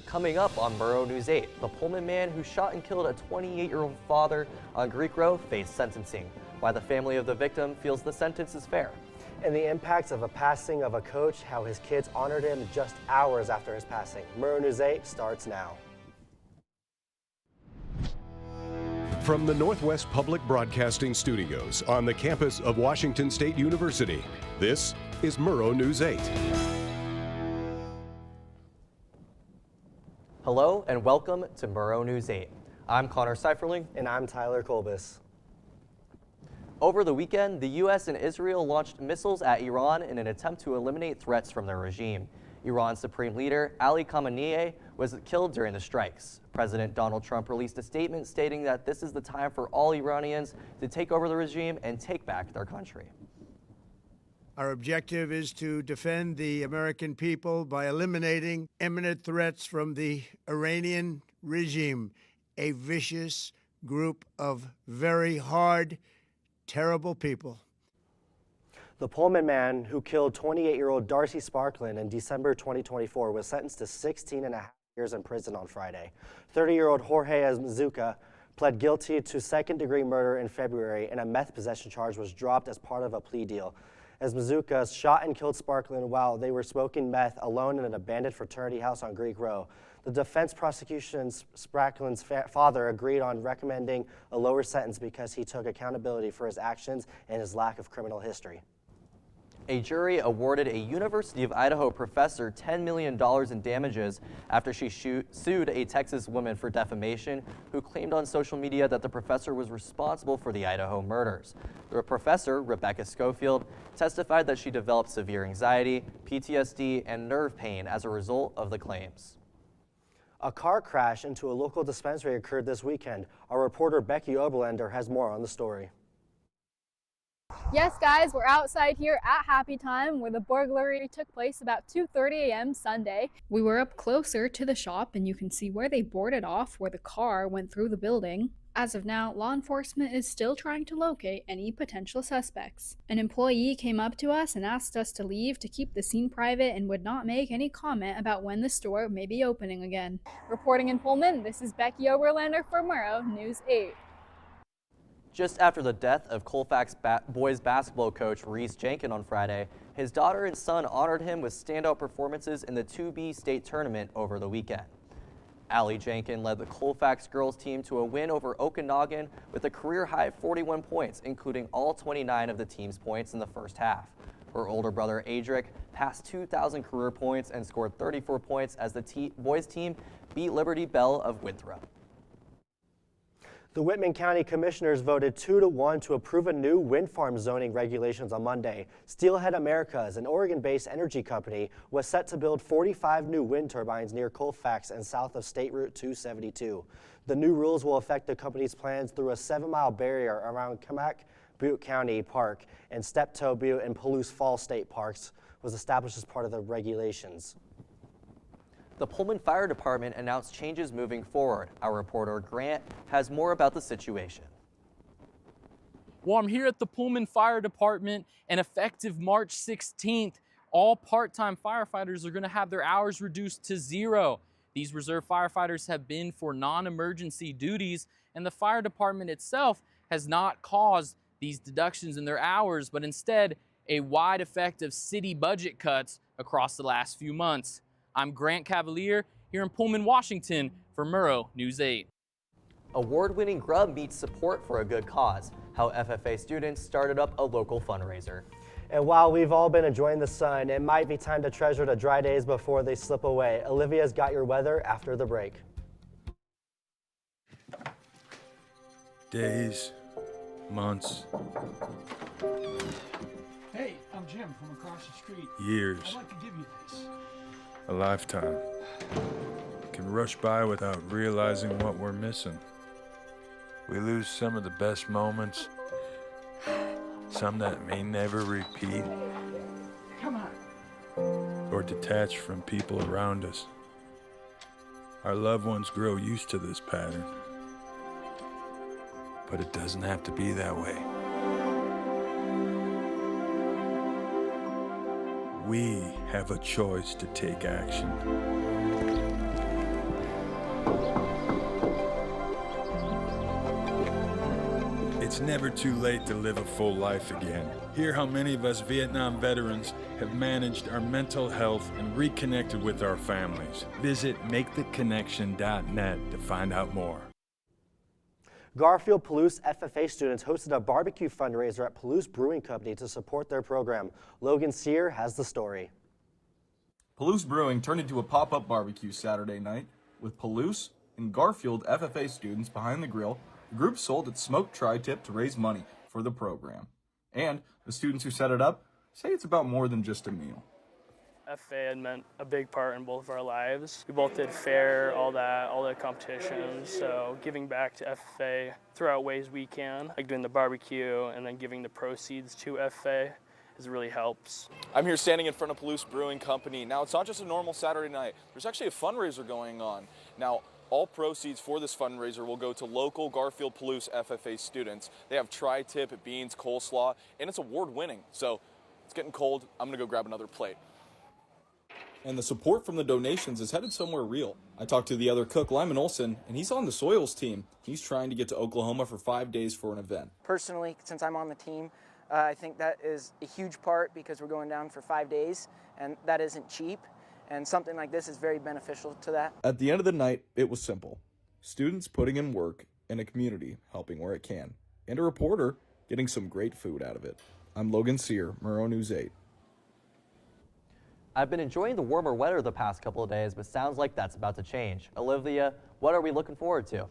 Coming up on Murrow News 8, the Pullman man who shot and killed a 28-year-old father on Greek Row faced sentencing. Why the family of the victim feels the sentence is fair. And the impacts of a passing of a coach, how his kids honored him just hours after his passing. Murrow News 8 starts now. From the Northwest Public Broadcasting Studios on the campus of Washington State University, this is Murrow News 8. Hello and welcome to Murrow News 8. I'm Connor Seiferling. And I'm Tyler Kolbus. Over the weekend, the U.S. and Israel launched missiles at Iran in an attempt to eliminate threats from their regime. Iran's supreme leader, Ali Khamenei, was killed during the strikes. President Donald Trump released a statement stating that this is the time for all Iranians to take over the regime and take back their country. Our objective is to defend the American people by eliminating imminent threats from the Iranian regime, a vicious group of very hard, terrible people. The Pullman man who killed 28-year-old Darcy Sparkland in December 2024 was sentenced to 16 and a half years in prison on Friday. 30-year-old Jorge Mazuka pled guilty to second-degree murder in February, and a meth possession charge was dropped as part of a plea deal. As Mazuka shot and killed Sparkland while they were smoking meth alone in an abandoned fraternity house on Greek Row. The defense prosecution's Sparkland's father agreed on recommending a lower sentence because he took accountability for his actions and his lack of criminal history. A jury awarded a University of Idaho professor $10 million in damages after she sued a Texas woman for defamation who claimed on social media that the professor was responsible for the Idaho murders. The professor, Rebecca Schofield, testified that she developed severe anxiety, PTSD, and nerve pain as a result of the claims. A car crash into a local dispensary occurred this weekend. Our reporter Becky Oberlander has more on the story. Yes, guys, we're outside here at Happy Time where the burglary took place about 2:30 a.m. Sunday. We were up closer to the shop and you can see where they boarded off where the car went through the building. As of now, law enforcement is still trying to locate any potential suspects. An employee came up to us and asked us to leave to keep the scene private and would not make any comment about when the store may be opening again. Reporting in Pullman, this is Becky Oberlander for Murrow News 8. Just after the death of Colfax boys basketball coach Reese Jenkins on Friday, his daughter and son honored him with standout performances in the 2B state tournament over the weekend. Allie Jenkins led the Colfax girls team to a win over Okanagan with a career-high 41 points, including all 29 of the team's points in the first half. Her older brother Adric passed 2,000 career points and scored 34 points as the boys team beat Liberty Bell of Winthrop. The Whitman County Commissioners voted 2-1 to approve a new wind farm zoning regulations on Monday. Steelhead Americas, an Oregon-based energy company, was set to build 45 new wind turbines near Colfax and south of State Route 272. The new rules will affect the company's plans through a 7-mile barrier around Kamak Butte County Park, and Steptoe Butte and Palouse Falls State Parks was established as part of the regulations. The Pullman Fire Department announced changes moving forward. Our reporter Grant has more about the situation. Well, I'm here at the Pullman Fire Department, and effective March 16th, all part-time firefighters are going to have their hours reduced to 0. These reserve firefighters have been for non-emergency duties, and the fire department itself has not caused these deductions in their hours, but instead a wide effect of city budget cuts across the last few months. I'm Grant Cavalier here in Pullman, Washington for Murrow News 8. Award-winning Grub meets support for a good cause. How FFA students started up a local fundraiser. And while we've all been enjoying the sun, it might be time to treasure the dry days before they slip away. Olivia's got your weather after the break. Days, months. Hey, I'm Jim from across the street. Years. I'd like to give you this. A lifetime can rush by without realizing what we're missing. We lose some of the best moments, some that may never repeat, Come on. or detach from people around us. Our loved ones grow used to this pattern, but it doesn't have to be that way. We have a choice to take action. It's never too late to live a full life again. Hear how many of us Vietnam veterans have managed our mental health and reconnected with our families. Visit maketheconnection.net to find out more. Garfield Palouse FFA students hosted a barbecue fundraiser at Palouse Brewing Company to support their program. Logan Sawyer has the story. Palouse Brewing turned into a pop-up barbecue Saturday night. With Palouse and Garfield FFA students behind the grill, the group sold its smoked tri-tip to raise money for the program. And the students who set it up say it's about more than just a meal. FFA had meant a big part in both of our lives. We both did fair, all the competitions, so giving back to FFA throughout ways we can, like doing the barbecue and then giving the proceeds to FFA, really helps. I'm here standing in front of Palouse Brewing Company. Now, it's not just a normal Saturday night. There's actually a fundraiser going on. Now, all proceeds for this fundraiser will go to local Garfield Palouse FFA students. They have tri-tip, beans, coleslaw, and it's award-winning. So it's getting cold. I'm gonna go grab another plate. And the support from the donations is headed somewhere real. I talked to the other cook, Lyman Olson, and he's on the Soils team. He's trying to get to Oklahoma for 5 days for an event. Personally, since I'm on the team, I think that is a huge part because we're going down for 5 days, and that isn't cheap. And something like this is very beneficial to that. At the end of the night, it was simple. Students putting in work and a community helping where it can. And a reporter getting some great food out of it. I'm Logan Sawyer, Murrow News 8. I've been enjoying the warmer weather the past couple of days, but sounds like that's about to change. Olivia, what are we looking forward to?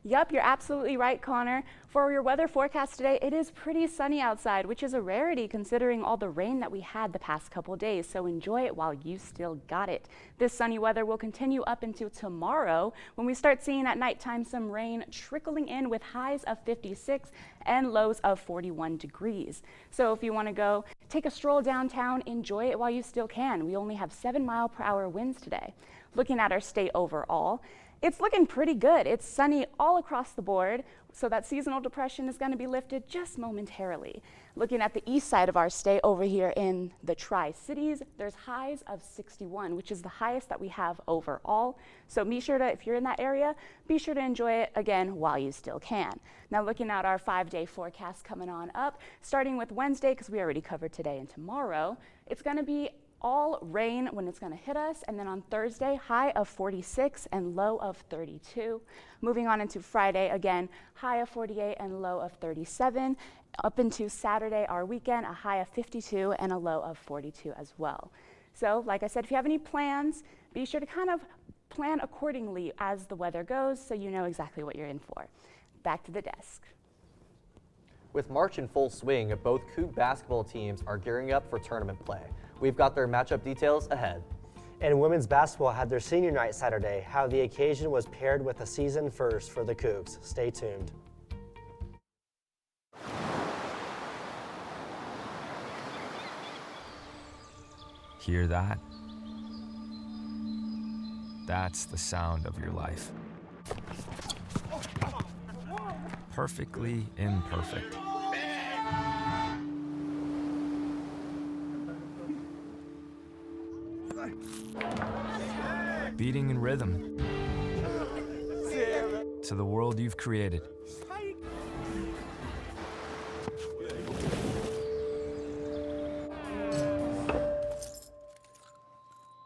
Yep, you're absolutely right, Connor. For your weather forecast today, it is pretty sunny outside, which is a rarity considering all the rain that we had the past couple days, so enjoy it while you still got it. This sunny weather will continue up into tomorrow when we start seeing at nighttime some rain trickling in with highs of 56 and lows of 41 degrees. So if you want to go take a stroll downtown, enjoy it while you still can. We only have 7-mile-per-hour winds today. Looking at our state overall, it's looking pretty good. It's sunny all across the board, so that seasonal depression is going to be lifted just momentarily. Looking at the east side of our state over here in the Tri-Cities, there's highs of 61, which is the highest that we have overall. So be sure to, if you're in that area, be sure to enjoy it again while you still can. Now looking at our 5-day forecast coming on up, starting with Wednesday, because we already covered today and tomorrow, it's going to be all rain when it's going to hit us, and then on Thursday, high of 46 and low of 32. Moving on into Friday, again, high of 48 and low of 37. Up into Saturday, our weekend, a high of 52 and a low of 42 as well. So, like I said, if you have any plans, be sure to kind of plan accordingly as the weather goes so you know exactly what you're in for. Back to the desk. With March in full swing, both Coug basketball teams are gearing up for tournament play. We've got their matchup details ahead. And women's basketball had their senior night Saturday. How the occasion was paired with a season first for the Cougs. Stay tuned. Hear that? That's the sound of your life. Perfectly imperfect. Beating in rhythm to the world you've created.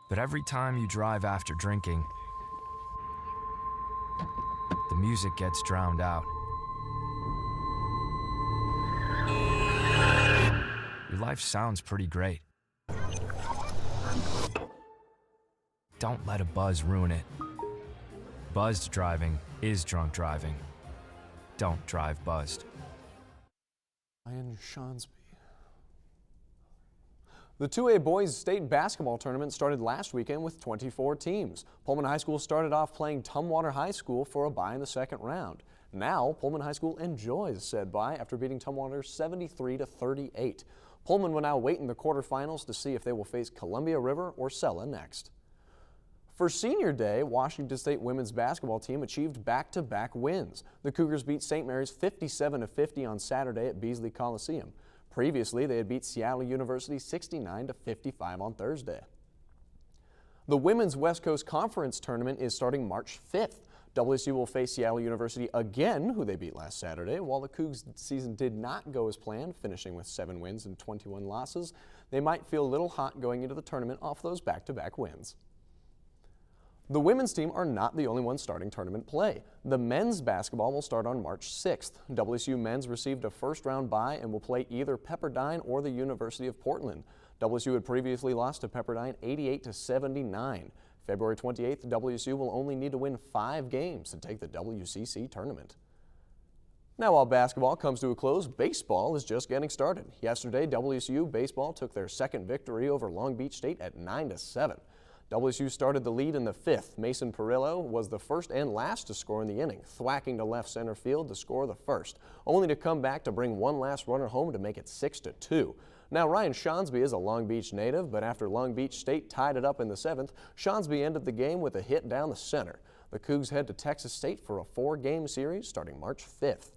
But every time you drive after drinking, the music gets drowned out. Your life sounds pretty great. Don't let a buzz ruin it. Buzzed driving is drunk driving. Don't drive buzzed. Ryan Shawnsby. The 2A boys state basketball tournament started last weekend with 24 teams. Pullman High School started off playing Tumwater High School for a bye in the second round. Now, Pullman High School enjoys said bye after beating Tumwater 73-38. Pullman will now wait in the quarterfinals to see if they will face Columbia River or Sella next. For Senior Day, Washington State women's basketball team achieved back-to-back wins. The Cougars beat St. Mary's 57-50 on Saturday at Beasley Coliseum. Previously, they had beat Seattle University 69-55 on Thursday. The Women's West Coast Conference Tournament is starting March 5th. WSU will face Seattle University again, who they beat last Saturday. While the Cougs' season did not go as planned, finishing with 7 wins and 21 losses, they might feel a little hot going into the tournament off those back-to-back wins. The women's team are not the only ones starting tournament play. The men's basketball will start on March 6th. WSU men's received a first-round bye and will play either Pepperdine or the University of Portland. WSU had previously lost to Pepperdine 88-79. February 28th, WSU will only need to win 5 games to take the WCC tournament. Now, while basketball comes to a close, baseball is just getting started. Yesterday, WSU baseball took their second victory over Long Beach State at 9-7. WSU started the lead in the 5th. Mason Perillo was the first and last to score in the inning, thwacking to left center field to score the first, only to come back to bring one last runner home to make it 6-2. Now, Ryan Shonsby is a Long Beach native, but after Long Beach State tied it up in the 7th, Shonsby ended the game with a hit down the center. The Cougs head to Texas State for a 4-game series starting March 5th.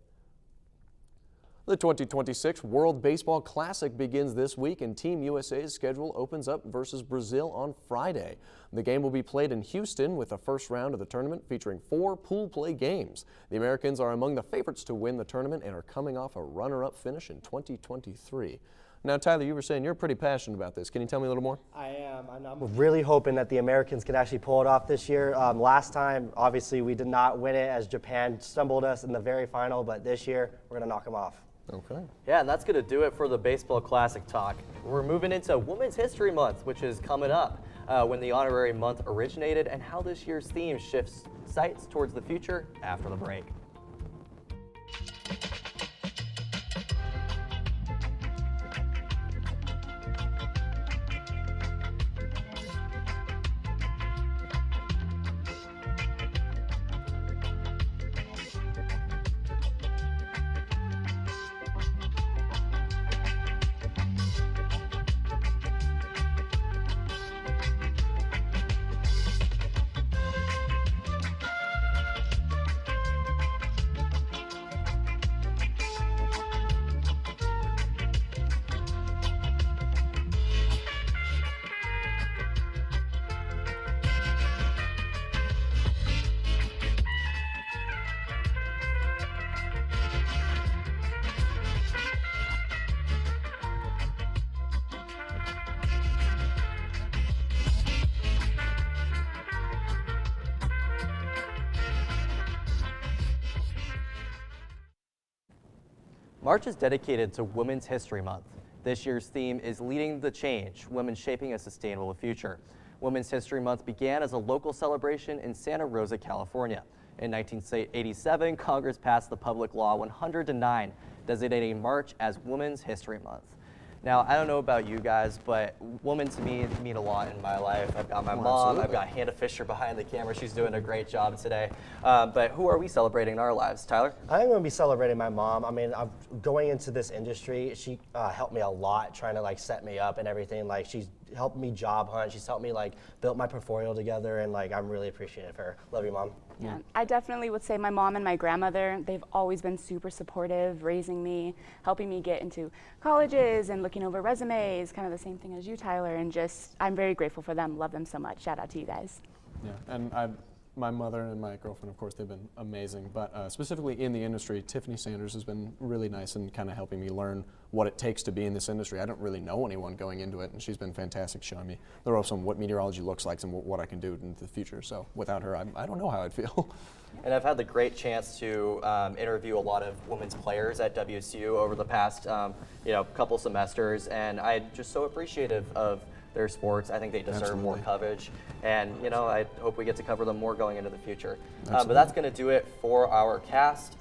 The 2026 World Baseball Classic begins this week, and Team USA's schedule opens up versus Brazil on Friday. The game will be played in Houston with the first round of the tournament featuring 4 pool play games. The Americans are among the favorites to win the tournament and are coming off a runner-up finish in 2023. Now, Tyler, you were saying you're pretty passionate about this. Can you tell me a little more? I am. I'm really hoping that the Americans can actually pull it off this year. Last time, obviously, we did not win it as Japan stumbled us in the very final, but this year, we're going to knock them off. Okay. Yeah, and that's going to do it for the Baseball Classic talk. We're moving into Women's History Month, which is coming up, when the honorary month originated and how this year's theme shifts sights towards the future after the break. March is dedicated to Women's History Month. This year's theme is Leading the Change, Women Shaping a Sustainable Future. Women's History Month began as a local celebration in Santa Rosa, California. In 1987, Congress passed the Public Law 109, designating March as Women's History Month. Now, I don't know about you guys, but women to me mean a lot in my life. I've got my mom, absolutely. I've got Hannah Fisher behind the camera. She's doing a great job today. But who are we celebrating in our lives? Tyler? I'm going to be celebrating my mom. I mean, I'm going into this industry. She helped me a lot trying to set me up and everything. She's helped me job hunt. She's helped me build my portfolio together, and I'm really appreciative of her. Love you, Mom. Yeah, I definitely would say my mom and my grandmother, they've always been super supportive, raising me, helping me get into colleges and looking over resumes, kind of the same thing as you, Tyler, and I'm very grateful for them, love them so much. Shout out to you guys. Yeah, and my mother and my girlfriend, of course, they've been amazing, but specifically in the industry, Tiffany Sanders has been really nice and kind of helping me learn what it takes to be in this industry. I don't really know anyone going into it, and she's been fantastic showing me the ropes on what meteorology looks like and what I can do into the future. So without her, I don't know how I'd feel. And I've had the great chance to interview a lot of women's players at WSU over the past couple semesters, and I'm just so appreciative of their sports. I think they deserve more coverage, and I hope we get to cover them more going into the future. But that's going to do it for our cast.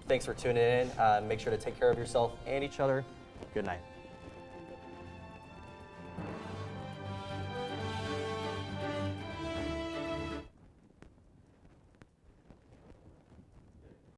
Thanks for tuning in. Make sure to take care of yourself and each other. Good night.